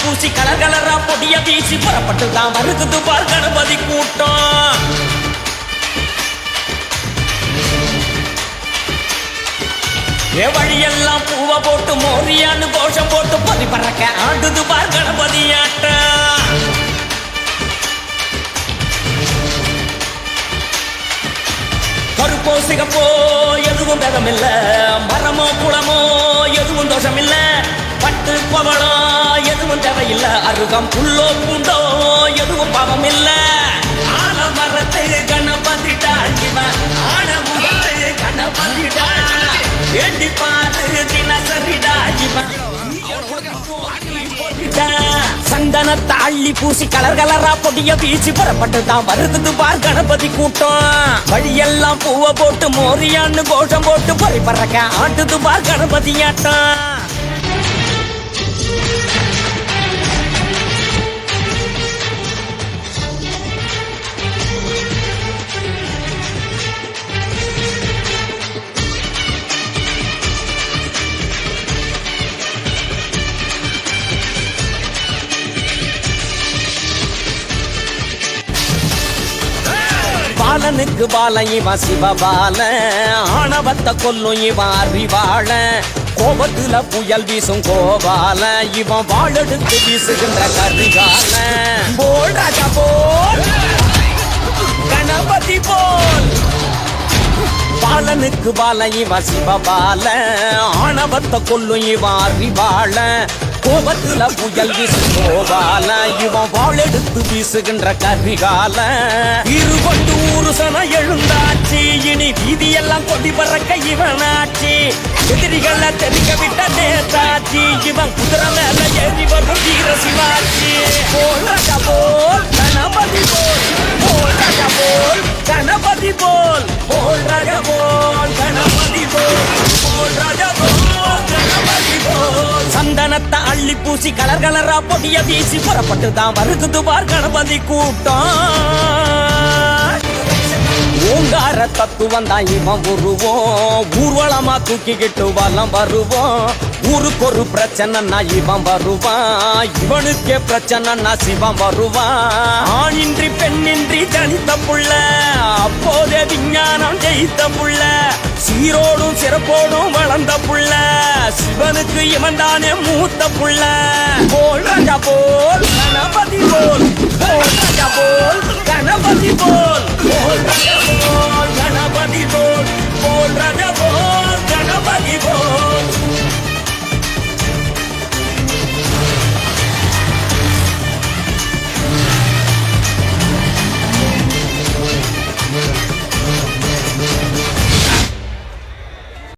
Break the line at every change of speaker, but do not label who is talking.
பூசி கலர் கலரா பொடிய வீசி புறப்பட்டு தான் வருகுது பார் கணபதி கூட்டம். வழியெல்லாம் பூவ போட்டு மோரியான்னு கோஷம் போட்டு பதி பறக்க ஆடுது பார் கணபதி ஆட்டம். கருப்போ சிகப்போ எதுவும் பேதமில்ல, மரமோ குளமோ எதுவும் தோஷமில்ல, பட்டு பவளோ எதுவும் தேவையில்லை, அருகம் புல்லோ பூண்டோ எதுவும் பாவம் இல்ல. ஆன மரத்து கணபதிடா இவன், ஆன முகத்து கணபதிடா, வேண்டி பாரு தினசரிடா இவன். சந்தனத்தை அள்ளி பூசி கலர் கலரா பொடிய வீசி புறப்பட்டு தான் வருகுது பார் கணபதி கூட்டம். வழியெல்லாம் பூவ போட்டு மோரியான்னு கோஷம் போட்டு பொறி பறக்க ஆட்டுது பார் கணபதி ஆட்டம். பாலனுக்கு பாலம் இவன் சிவபால, ஆணவத்தை கொல்லும் இவன் அறிவாள, கோபத்துல புயல் வீசும் கோபால, இவன் வாழெடுத்து வீசுகின்ற கரிகால. போல் ராஜா போல் கணபதி போல். பாலனுக்கு பாலம் இவன் சிவபால, ஆணவத்தை கொல்லும் இவன் அறிவாள, கோபத்துல புயல் வீசும் கோபால, இவன் வாழெடுத்து வீசுகின்ற கரிகால. இருகொண்டு ஊருசன எழுந்தாச்சு, இனி வீதியெல்லாம் கொடி பறக்க இவன் ஆச்சு, எதிரிகளை தெரிக்க விட்ட நேதாச்சு, இவன் குதிரை மேல ஏறி வரும் வீர சிவாச்சி. போல் ராஜா போல் கணபதி போல், போல் ராஜா போல் கணபதி போல், போல் ராஜா போல் கணபதி போல், போல் ராஜா போல் கணபதி போல். சந்தனத்தை அள்ளி பூசி கலர் கலரா பொடிய வீசி புறப்பட்டு தான் வருகுது பார் கணபதி கூட்டம். ஓங்கார தத்துவம் தான் இவன் உருவோம், ஊர்வலமா தூக்கிக்கிட்டு வலம் வருவோம். ஊருக்கு ஒரு பிரச்சனைனா இவன் வருவான், இவனுக்கே பிரச்சனைனா சிவன் வருவான். ஆணின்றி பெண்ணின்றி ஜனித்த புள்ள, அப்போதே விஞ்ஞானம் ஜெயித்த புள்ள, சீரோடும் சிறப்போடும் வளர்ந்த புள்ள, சிவனுக்கு இவன் தானே மூத்த புள்ள. போல் ராஜா போல் கணபதி போல், போல் ராஜா போல் கணபதி போல், போல்